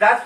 10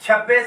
26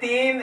3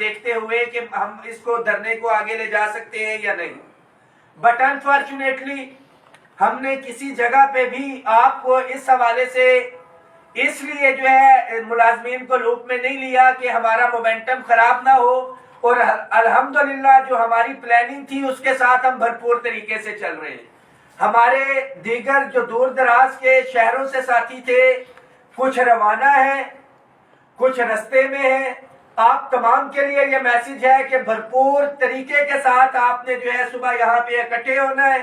دیکھتے ہوئے کہ ہم اس کو دھرنے کو آگے لے جا سکتے ہیں یا نہیں. بٹ انفارچونیٹلی ہم نے کسی جگہ پہ بھی آپ کو اس حوالے سے اس لیے جو ہے ملازمین کو لوپ میں نہیں لیا کہ ہمارا مومنٹم خراب نہ ہو, اور الحمدللہ جو ہماری پلاننگ تھی اس کے ساتھ ہم بھرپور طریقے سے چل رہے ہیں. ہمارے دیگر جو دور دراز کے شہروں سے ساتھی تھے, کچھ روانہ ہیں, کچھ رستے میں ہیں. آپ تمام کے لیے یہ میسج ہے کہ بھرپور طریقے کے ساتھ آپ نے جو ہے صبح یہاں پہ اکٹھے ہونا ہے.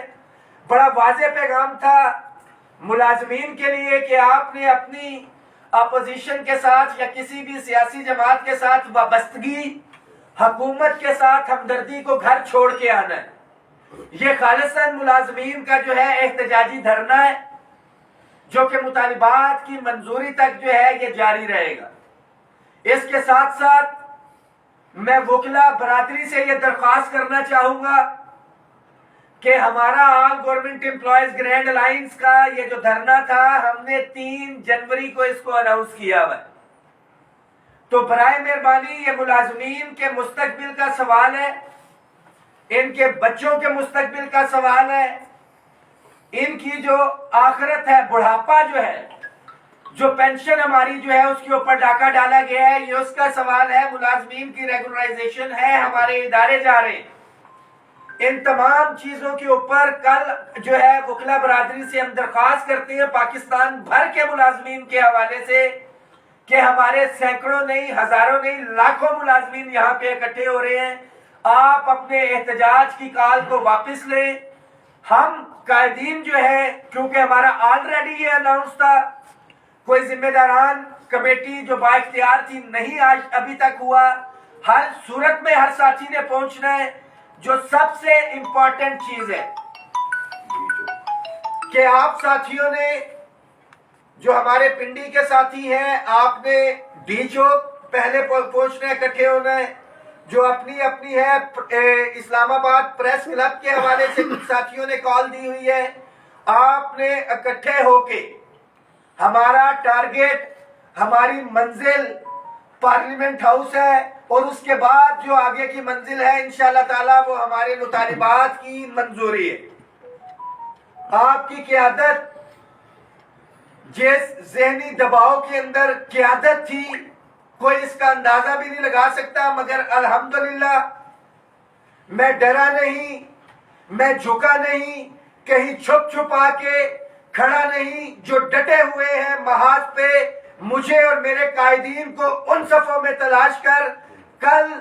بڑا واضح پیغام تھا ملازمین کے لیے کہ آپ نے اپنی اپوزیشن کے ساتھ یا کسی بھی سیاسی جماعت کے ساتھ وابستگی, حکومت کے ساتھ ہمدردی کو گھر چھوڑ کے آنا ہے. یہ خالصاً ملازمین کا جو ہے احتجاجی دھرنا ہے جو کہ مطالبات کی منظوری تک جو ہے یہ جاری رہے گا. اس کے ساتھ ساتھ میں وکلا برادری سے یہ درخواست کرنا چاہوں گا کہ ہمارا آل گورنمنٹ امپلائیز گرینڈ الائنس کا یہ جو دھرنا تھا ہم نے 3 جنوری کو اس کو اناؤنس کیا ہوا ہے. تو برائے مہربانی یہ ملازمین کے مستقبل کا سوال ہے, ان کے بچوں کے مستقبل کا سوال ہے, ان کی جو آخرت ہے, بڑھاپا جو ہے, جو پینشن ہماری جو ہے اس کے اوپر ڈاکہ ڈالا گیا ہے, یہ اس کا سوال ہے. ملازمین کی ریگولرائزیشن ہے, ہمارے ادارے جا رہے ہیں. ان تمام چیزوں کے اوپر کل جو ہے وکلا برادری سے ہم درخواست کرتے ہیں پاکستان بھر کے ملازمین کے حوالے سے کہ ہمارے سینکڑوں نہیں, ہزاروں نہیں, لاکھوں ملازمین یہاں پہ اکٹھے ہو رہے ہیں. آپ اپنے احتجاج کی کال کو واپس لیں. ہم قائدین جو ہے, کیونکہ ہمارا آلریڈی یہ اناؤنس تھا, کوئی ذمہ داران کمیٹی جو با اختیار تھی نہیں آج ابھی تک ہوا. ہر صورت میں ہر ساتھی نے پہنچنا ہے. جو سب سے امپورٹنٹ چیز ہے کہ آپ ساتھیوں نے, جو ہمارے پنڈی کے ساتھی ہیں, آپ نے ڈی چوک پہلے پہنچنا ہے, اکٹھے ہونا ہے. جو اپنی اپنی ہے اسلام آباد پریس کلب کے حوالے سے کچھ ساتھیوں نے کال دی ہوئی ہے, آپ نے اکٹھے ہو کے ہمارا ٹارگیٹ, ہماری منزل پارلیمنٹ ہاؤس ہے, اور اس کے بعد جو آگے کی منزل ہے انشاءاللہ تعالیٰ وہ ہمارے مطالبات کی منظوری ہے. آپ کی قیادت, جس ذہنی دباؤ کے اندر قیادت تھی, کوئی اس کا اندازہ بھی نہیں لگا سکتا, مگر الحمدللہ میں ڈرا نہیں, میں جھکا نہیں, کہیں چھپ چھپا کے کھڑا نہیں. جو ڈٹے ہوئے ہیں محاذ پہ, مجھے اور میرے قائدین کو ان صفوں میں تلاش کر کل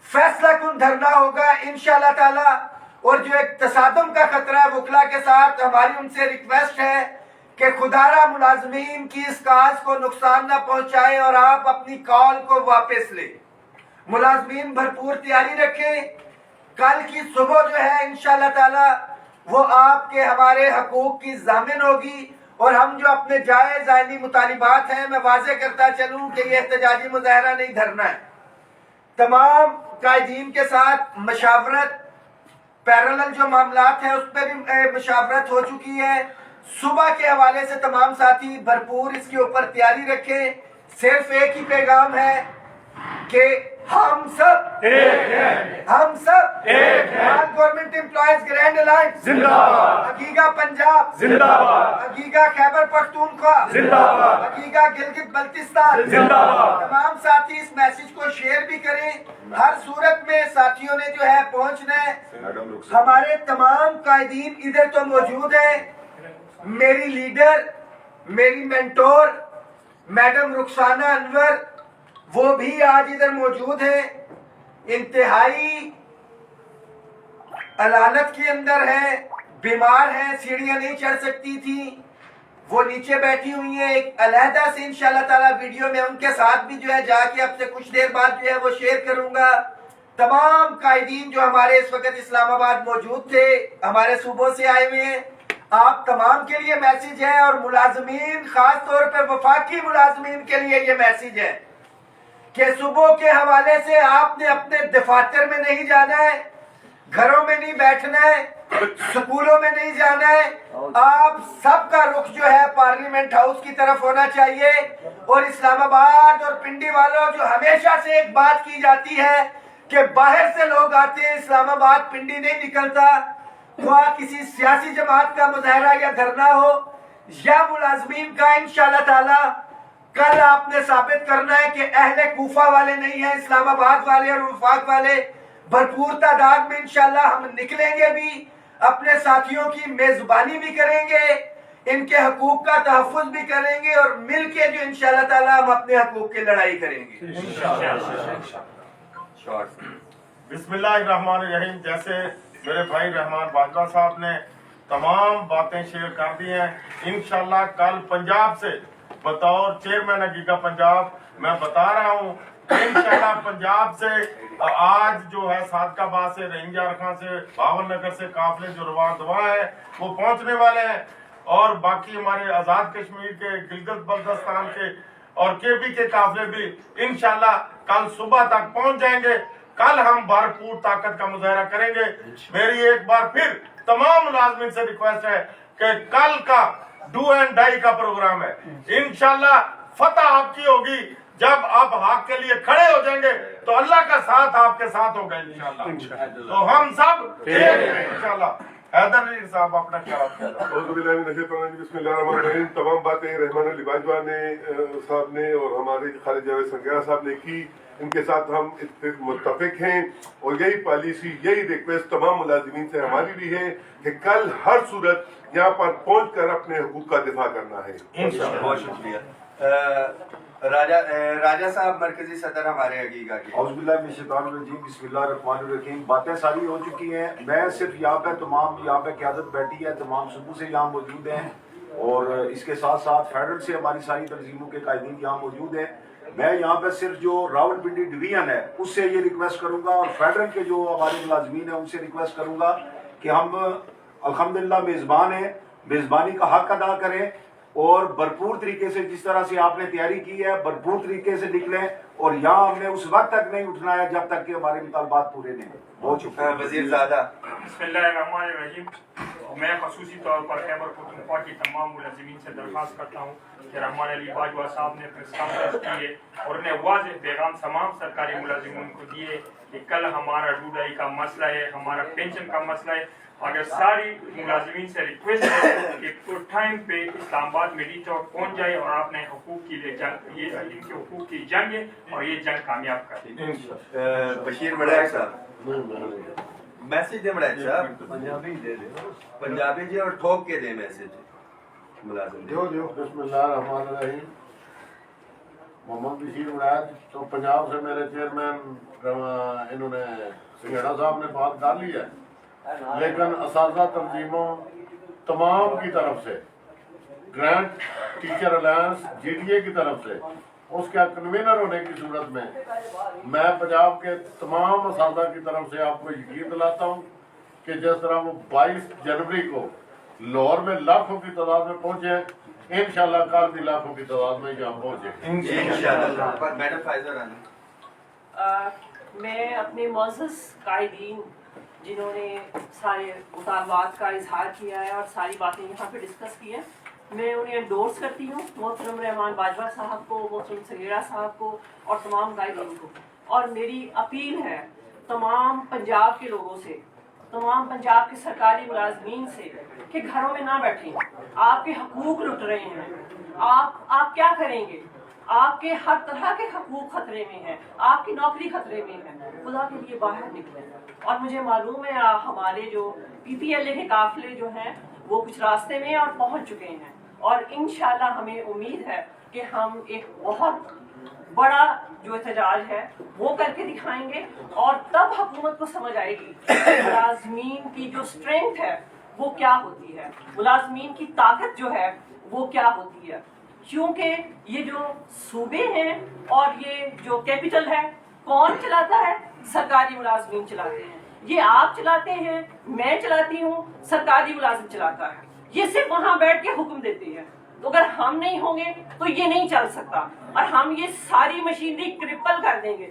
فیصلہ کن دھرنا ہوگا انشاءاللہ تعالی. اور جو ایک تصادم کا خطرہ ہے وکلا کے ساتھ, ہماری ان سے ریکویسٹ ہے کہ خدارہ ملازمین کی اس کاز کو نقصان نہ پہنچائے اور آپ اپنی کال کو واپس لیں. ملازمین بھرپور تیاری رکھیں. کل کی صبح جو ہے انشاءاللہ تعالی وہ آپ کے ہمارے حقوق کی ضامن ہوگی. اور ہم جو اپنے جائز آئینی مطالبات ہیں, میں واضح کرتا چلوں کہ یہ احتجاجی مظاہرہ نہیں, دھرنا ہے. تمام قائدین کے ساتھ مشاورت, پیرالل جو معاملات ہیں اس پہ بھی مشاورت ہو چکی ہے. صبح کے حوالے سے تمام ساتھی بھرپور اس کے اوپر تیاری رکھیں. صرف ایک ہی پیغام ہے کہ ہم سب ایک ہیں, ہم سب ایک ہیں. گورنمنٹ امپلائیز گرینڈ الائنس زندہ باد, حقیقہ پنجاب زندہ باد, حقیقہ خیبر پختونخوا زندہ باد, حقیقہ گلگت بلتستان زندہ باد. تمام ساتھی اس میسج کو شیئر بھی کریں. ہر صورت میں ساتھیوں نے جو ہے پہنچنا ہے. ہمارے تمام قائدین ادھر تو موجود ہیں. میری لیڈر, میری مینٹور میڈم رخسانہ انور, وہ بھی آج ادھر موجود ہیں. انتہائی علالت کے اندر ہیں, بیمار ہیں, سیڑھیاں نہیں چڑھ سکتی تھی, وہ نیچے بیٹھی ہوئی ہیں. ایک علیحدہ سے انشاءاللہ تعالیٰ ویڈیو میں ان کے ساتھ بھی جو ہے جا کے اب سے کچھ دیر بعد جو ہے وہ شیئر کروں گا. تمام قائدین جو ہمارے اس وقت اسلام آباد موجود تھے, ہمارے صوبوں سے آئے ہوئے ہیں, آپ تمام کے لیے میسج ہے. اور ملازمین, خاص طور پر وفاقی ملازمین کے لیے یہ میسج ہے کہ صبح کے حوالے سے آپ نے اپنے دفاتر میں نہیں جانا ہے, گھروں میں نہیں بیٹھنا ہے, سکولوں میں نہیں جانا ہے, آپ سب کا رخ جو ہے پارلیمنٹ ہاؤس کی طرف ہونا چاہیے. اور اسلام آباد اور پنڈی والوں, جو ہمیشہ سے ایک بات کی جاتی ہے کہ باہر سے لوگ آتے ہیں, اسلام آباد پنڈی نہیں نکلتا, خواہ کسی سیاسی جماعت کا مظاہرہ یا دھرنا ہو یا ملازمین کا, انشاءاللہ تعالی کل آپ نے ثابت کرنا ہے کہ اہل کوفہ والے نہیں ہیں, اسلام آباد والے اور وفاق والے بھرپور تعداد میں انشاءاللہ ہم نکلیں گے بھی, اپنے ساتھیوں کی میزبانی بھی کریں گے, ان کے حقوق کا تحفظ بھی کریں گے, اور مل کے جو انشاءاللہ تعالی ہم اپنے حقوق کی لڑائی کریں گے. بسم اللہ الرحمن الرحیم. جیسے میرے بھائی رحمان باجوہ صاحب نے تمام باتیں شیئر کر دی ہیں, انشاءاللہ کل پنجاب سے بطور چیئرمین حقیقہ پنجاب میں بتا رہا ہوں, انشاءاللہ پنجاب سے آج جو ہے صادق آباد سے, رنجار خان سے, بھاول نگر سے قافلے جو رواں دوا ہے وہ پہنچنے والے ہیں, اور باقی ہمارے آزاد کشمیر کے, گلگت بلتستان کے اور کے پی کے قافلے بھی انشاءاللہ کل صبح تک پہنچ جائیں گے. کل ہم بھرپور طاقت کا مظاہرہ کریں گے. میری ایک بار پھر تمام ملازمین سے ریکویسٹ ہے کہ کل کا ڈو اینڈ ڈائی کا پروگرام ہے, انشاءاللہ فتح آپ کی ہوگی. جب آپ حق کے لیے کھڑے ہو جائیں گے تو اللہ کا ساتھ آپ کے ساتھ ہوگا انشاءاللہ. تو ہم سب انشاءاللہ. حیدر علی صاحب اپنا خیال. بسم اللہ الرحمن الرحیم. تمام باتیں رحمان علی باجوہ نے صاحب نے اور ہمارے خالد جاوید سنگیرا صاحب نے کی, ان کے ساتھ ہم متفق ہیں, اور یہی پالیسی, یہی ریکویسٹ تمام ملازمین سے ہماری بھی ہے کہ کل ہر صورت یہاں پر پہنچ کر اپنے حقوق کا دفاع کرنا ہے. بہت شکریہ. راجہ صاحب مرکزی صدر ہمارے حقیقہ کے. اعوذ باللہ من الشیطان الرجیم. بسم اللہ الرحمن الرحیم. باتیں ساری ہو چکی ہیں, میں صرف یہاں پہ تمام یہاں پہ قیادت بیٹھی ہے, تمام صبح سے یہاں موجود ہیں, اور اس کے ساتھ ساتھ فیڈرل سے ہماری ساری تنظیموں کے قائدین یہاں موجود ہیں. میں یہاں پہ صرف جو راول پنڈی ڈویژن ہے اس سے یہ ریکویسٹ کروں گا, اور فیڈرل کے جو ہمارے ملازمین ہیں ان سے ریکویسٹ کروں گا کہ ہم الحمدللہ میزبان ہیں, میزبانی کا حق ادا کریں, اور بھرپور طریقے سے جس طرح سے آپ نے تیاری کی ہے بھرپور طریقے سے نکلیں, اور یہاں ہم نے اس وقت تک نہیں اٹھنا ہے جب تک کہ ہمارے مطالبات پورے نہیں ہیں. بہت شکریہ. وزیر زادہ. بسم اللہ الرحمن الرحیم. میں خصوصی طور پر خیبر پختونخوا کی تمام ملازمین سے درخواست کرتا ہوں کہ رحمان علی باجوہ صاحب نے پریس کانفرنس کی ہے اور انہیں واضح پیغام تمام سرکاری ملازمین کو دیے کہ کل ہمارا ڈوڈائی کا مسئلہ ہے, ہمارا پینشن کا مسئلہ ہے. اگر ساری ملازمین سے ریکویسٹ ہے کہ تو ٹائم پہ اسلام آباد میڈی چوک پہنچ جائے اور اپنے حقوق کے لیے جنگ, یہ ان کے حقوق کی جنگ ہے اور یہ جنگ کامیاب کر دے. بشیر مڑائق صاحب میسج دے. مڑائق صاحب پنجابی دے دے, پنجابی جی, اور ٹھوک کے دے میسج ملازم دے. بسم اللہ الرحمن الرحیم. محمد بشیر مڑائق. تو پنجاب سے میرے چیئرمین انہوں نے سنگھیڑا صاحب نے بات ڈالی ہے, لیکن اساتذہ تنظیموں تمام کی طرف سے, grant teacher alliance G D A کی طرف سے, اس کا کنوینر ہونے کی صورت میں پنجاب کے تمام اساتذہ کی طرف سے آپ کو یقین دلاتا ہوں کہ جس طرح وہ 22 جنوری کو لاہور میں لاکھوں کی تعداد میں پہنچے, انشاءاللہ کل بھی لاکھوں کی تعداد میں یہاں پہنچے انشاءاللہ. میڈم فائزہ رانی. میں اپنے معزز قائدین جنہوں نے سارے مطالبات کا اظہار کیا ہے اور ساری باتیں یہاں پہ ڈسکس کی ہیں, میں انہیں انڈورس کرتی ہوں, محترم رحمان باجوہ صاحب کو, محترم سنگیرا صاحب کو اور تمام قائدین کو. اور میری اپیل ہے تمام پنجاب کے لوگوں سے, تمام پنجاب کے سرکاری ملازمین سے کہ گھروں میں نہ بیٹھیں. آپ کے حقوق لٹ رہے ہیں, آپ کیا کریں گے؟ آپ کے ہر طرح کے حقوق خطرے میں ہیں, آپ کی نوکری خطرے میں ہے. خدا کے لیے باہر نکلیں. اور مجھے معلوم ہے ہمارے جو پی پی ایل اے کے قافلے جو ہیں وہ کچھ راستے میں اور پہنچ چکے ہیں, اور انشاءاللہ ہمیں امید ہے کہ ہم ایک بہت بڑا جو احتجاج ہے وہ کر کے دکھائیں گے, اور تب حکومت کو سمجھ آئے گی ملازمین کی جو اسٹرینتھ ہے وہ کیا ہوتی ہے, ملازمین کی طاقت جو ہے وہ کیا ہوتی ہے. کیونکہ یہ جو صوبے ہیں اور یہ جو کیپٹل ہے کون چلاتا ہے؟ سرکاری ملازمین چلاتے ہیں. یہ آپ چلاتے ہیں, میں چلاتی ہوں, سرکاری ملازم چلاتا ہے. یہ صرف وہاں بیٹھ کے حکم دیتے ہیں. تو اگر ہم نہیں ہوں گے تو یہ نہیں چل سکتا, اور ہم یہ ساری مشینری کرپل کر دیں گے.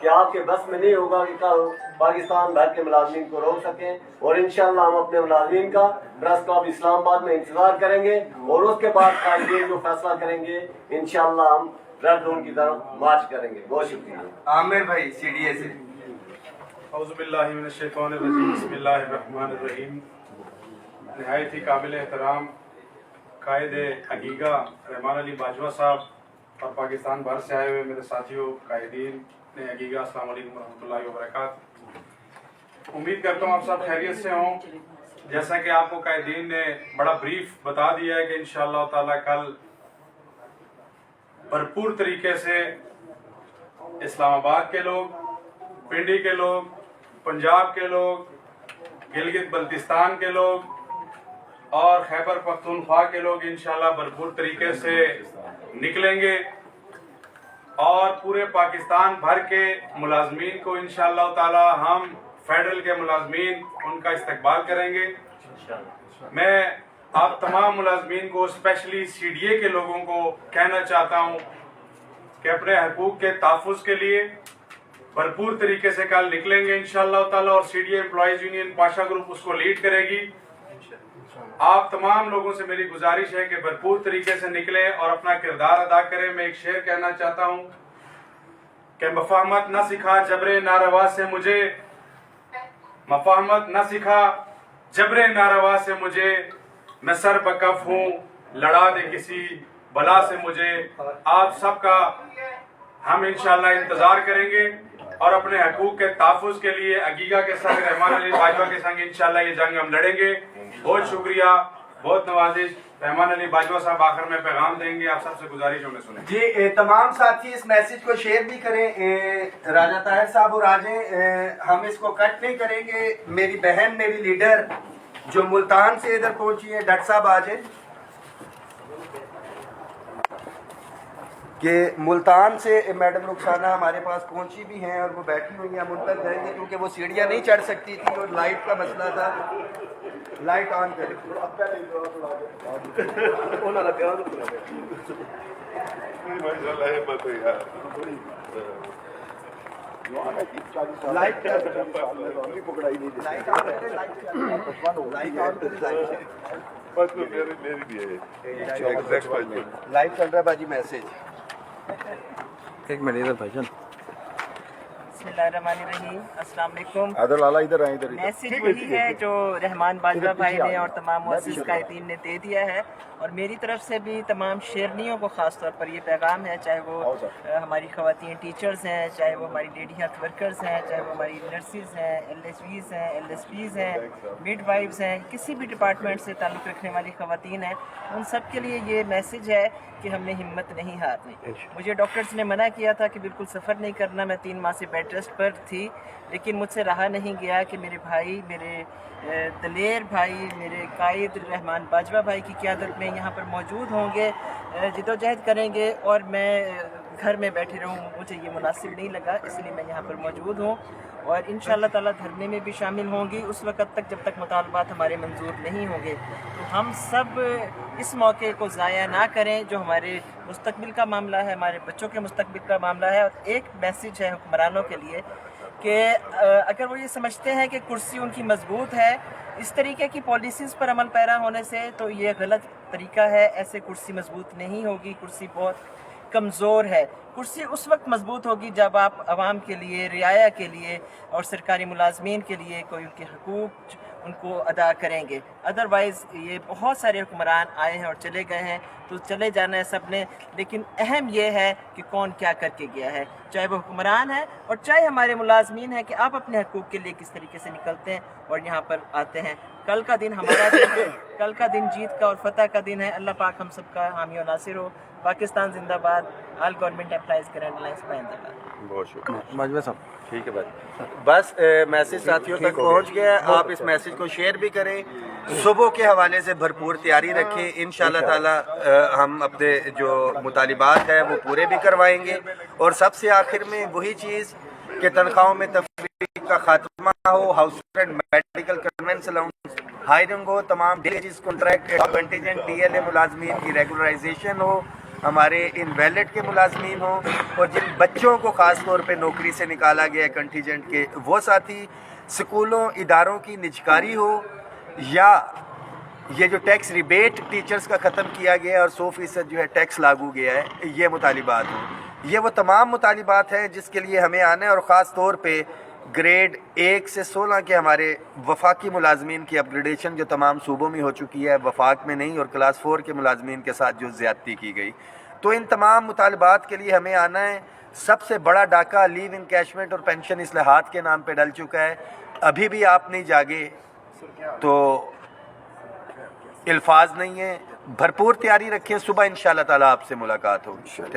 کہ آپ کے بس میں نہیں ہوگا کہ کل پاکستان بھر کے ملازمین کو روک سکیں، اور انشاءاللہ ہم اپنے ملازمین کا پریس کلب اسلام آباد میں انتظار کریں گے، اور اس کے بعد قائدین جو فیصلہ کریں گے انشاءاللہ ہم ریڈ زون کی طرف مارچ کریں گے. بہت شکریہ. عامر بھائی سی ڈی اے سے. اعوذ باللہ من الشیطان الرجیم، بسم اللہ الرحمن الرحیم. نہایت ہی قابل احترام قائد عگیگا رحمان علی باجوہ صاحب اور پاکستان بھر سے آئے ہوئے میرے ساتھیوں قائدین عگیگا، السلام علیکم ورحمۃ اللہ وبرکاتہ. امید کرتا ہوں آپ سب خیریت سے ہوں. جیسا کہ آپ کو قائدین نے بڑا بریف بتا دیا ہے کہ انشاءاللہ تعالی کل بھرپور طریقے سے اسلام آباد کے لوگ، پنڈی کے لوگ، پنجاب کے لوگ، گلگت بلتستان کے لوگ اور خیبر پختونخوا کے لوگ انشاءاللہ بھرپور طریقے سے نکلیں گے، اور پورے پاکستان بھر کے ملازمین کو انشاءاللہ تعالی ہم فیڈرل کے ملازمین ان کا استقبال کریں گے. میں آپ تمام ملازمین کو اسپیشلی سی ڈی اے کے لوگوں کو کہنا چاہتا ہوں کہ اپنے حقوق کے تحفظ کے لیے بھرپور طریقے سے کل نکلیں گے انشاءاللہ تعالی، اور C D A employees union Pasha group اس کو لیڈ کرے گی. آپ تمام لوگوں سے میری گزارش ہے کہ بھرپور طریقے سے نکلیں اور اپنا کردار ادا کریں. میں ایک شعر کہنا چاہتا ہوں کہ مفاہمت نہ سکھا جبر ناروا سے مجھے، مفاہمت نہ سکھا جبر ناروا سے مجھے، میں سر بکف ہوں لڑا دے کسی بلا سے مجھے. آپ سب کا ہم انشاءاللہ انتظار کریں گے، اور اپنے حقوق کے تحفظ کے لیے عگیگا کے سنگ، رحمان علی باجوہ کے سنگ انشاءاللہ یہ جنگ ہم لڑیں گے. بہت شکریہ، بہت نوازش. رحمان علی باجوہ صاحب آخر میں پیغام دیں گے، آپ سب سے گزارش ہمیں سنیں. جی تمام ساتھی اس میسج کو شیئر بھی کریں. راجہ طاہر صاحب اور آجیں، ہم اس کو کٹ نہیں کریں گے. میری بہن، میری لیڈر جو ملتان سے ادھر پہنچی ہے، ڈاکٹر صاحب آجیں، کہ ملتان سے میڈم رخسانہ ہمارے پاس پہنچی بھی ہیں اور وہ بیٹھی ہوئی ہیں. ہم ان تک جائیں گے کیونکہ وہ سیڑھیاں نہیں چڑھ سکتی تھی اور لائٹ کا مسئلہ تھا. لائٹ آن کریں. لائٹ چل رہا ہے باجی. میسج ایک منٹ ادھر بھائی جان. بسم اللہ الرحمن الرحیم. السلام علیکم. ادھر لالا ادھر آئیں. میسج وہی ہے جو رحمان باجوہ بھائی نے اور تمام مؤسس قائدین نے دے دیا ہے، اور میری طرف سے بھی تمام شیرنیوں کو خاص طور پر یہ پیغام ہے، چاہے وہ ہماری خواتین ٹیچرز ہیں، چاہے وہ ہماری لیڈی ہیلتھ ورکرز ہیں، چاہے وہ ہماری نرسز ہیں، ایل ایچ ویز ہیں، ایل ایس پیز ہیں، مڈ وائفز ہیں، کسی بھی ڈپارٹمنٹ سے تعلق رکھنے والی خواتین ہیں، ان سب کے لیے یہ میسج ہے کہ ہم نے ہمت نہیں ہارنی. مجھے ڈاکٹرز نے منع کیا تھا کہ بالکل سفر نہیں کرنا. میں 3 ماہ سے بیڈ ریسٹ پر تھی، لیکن مجھ سے رہا نہیں گیا کہ میرے بھائی، میرے دلیر بھائی، میرے قائد رحمان باجوہ بھائی کی قیادت میں یہاں پر موجود ہوں گے، جدوجہد کریں گے، اور میں گھر میں بیٹھے رہوں مجھے یہ مناسب نہیں لگا، اس لیے میں یہاں پر موجود ہوں، اور انشاءاللہ تعالیٰ دھرنے میں بھی شامل ہوں گی اس وقت تک جب تک مطالبات ہمارے منظور نہیں ہوں گے. تو ہم سب اس موقع کو ضائع نہ کریں جو ہمارے مستقبل کا معاملہ ہے، ہمارے بچوں کے مستقبل کا معاملہ ہے. اور ایک میسج ہے حکمرانوں کے لیے کہ اگر وہ یہ سمجھتے ہیں کہ کرسی ان کی مضبوط ہے، اس طریقے کی پالیسیز پر عمل پیرا ہونے سے، تو یہ غلط طریقہ ہے. ایسے کرسی مضبوط نہیں ہوگی. کرسی بہت کمزور ہے. کرسی اس وقت مضبوط ہوگی جب آپ عوام کے لیے، رعایا کے لیے اور سرکاری ملازمین کے لیے کوئی ان کے حقوق ان کو ادا کریں گے. ادروائز یہ بہت سارے حکمران آئے ہیں اور چلے گئے ہیں، تو چلے جانا ہے سب نے، لیکن اہم یہ ہے کہ کون کیا کر کے گیا ہے، چاہے وہ حکمران ہیں اور چاہے ہمارے ملازمین ہیں، کہ آپ اپنے حقوق کے لیے کس طریقے سے نکلتے ہیں اور یہاں پر آتے ہیں. کل کا دن ہمارا دن ہے، کل کا دن جیت کا اور فتح کا دن ہے. اللہ پاک ہم سب کا حامی و ناصر ہو. پاکستان زندہ باد. آل گورنمنٹ امپلائیز گرینڈ لائنس زندہ باد. بہت شکریہ. باجوہ صاحب ٹھیک ہے بھائی. بس میسج ساتھیوں تک پہنچ گیا. آپ اس میسج کو شیئر بھی کریں. صبح کے حوالے سے بھرپور تیاری رکھیں. انشاءاللہ تعالی ہم اپنے جو مطالبات ہیں وہ پورے بھی کروائیں گے. اور سب سے آخر میں وہی چیز کہ تنخواہوں میں تفریق کا خاتمہ ہو، house rent, medical conveyance allowance, hiring ہو، تمام ڈیلیجز، contract, contingent, D L A ملازمین کی ریگولرائزیشن ہو، ہمارے انویلڈ کے ملازمین ہوں اور جن بچوں کو خاص طور پہ نوکری سے نکالا گیا ہے کنٹیجنٹ کے وہ ساتھی، سکولوں اداروں کی نجکاری ہو، یا یہ جو ٹیکس ریبیٹ ٹیچرز کا ختم کیا گیا ہے اور 100% جو ہے ٹیکس لاگو گیا ہے، یہ مطالبات ہوں۔ یہ وہ تمام مطالبات ہیں جس کے لیے ہمیں آنا ہے، اور خاص طور پہ گریڈ 1 سے 16 کے ہمارے وفاقی ملازمین کی اپ گریڈیشن جو تمام صوبوں میں ہو چکی ہے، وفاق میں نہیں، اور کلاس 4 کے ملازمین کے ساتھ جو زیادتی کی گئی، تو ان تمام مطالبات کے لیے ہمیں آنا ہے۔ سب سے بڑا ڈاکہ لیو انکیشمنٹ اور پینشن اصلاحات کے نام پہ ڈل چکا ہے۔ ابھی بھی آپ نہیں جاگے تو الفاظ نہیں ہیں، بھرپور تیاری رکھیں، صبح انشاءاللہ تعالیٰ آپ سے ملاقات ہوگی۔ تھینک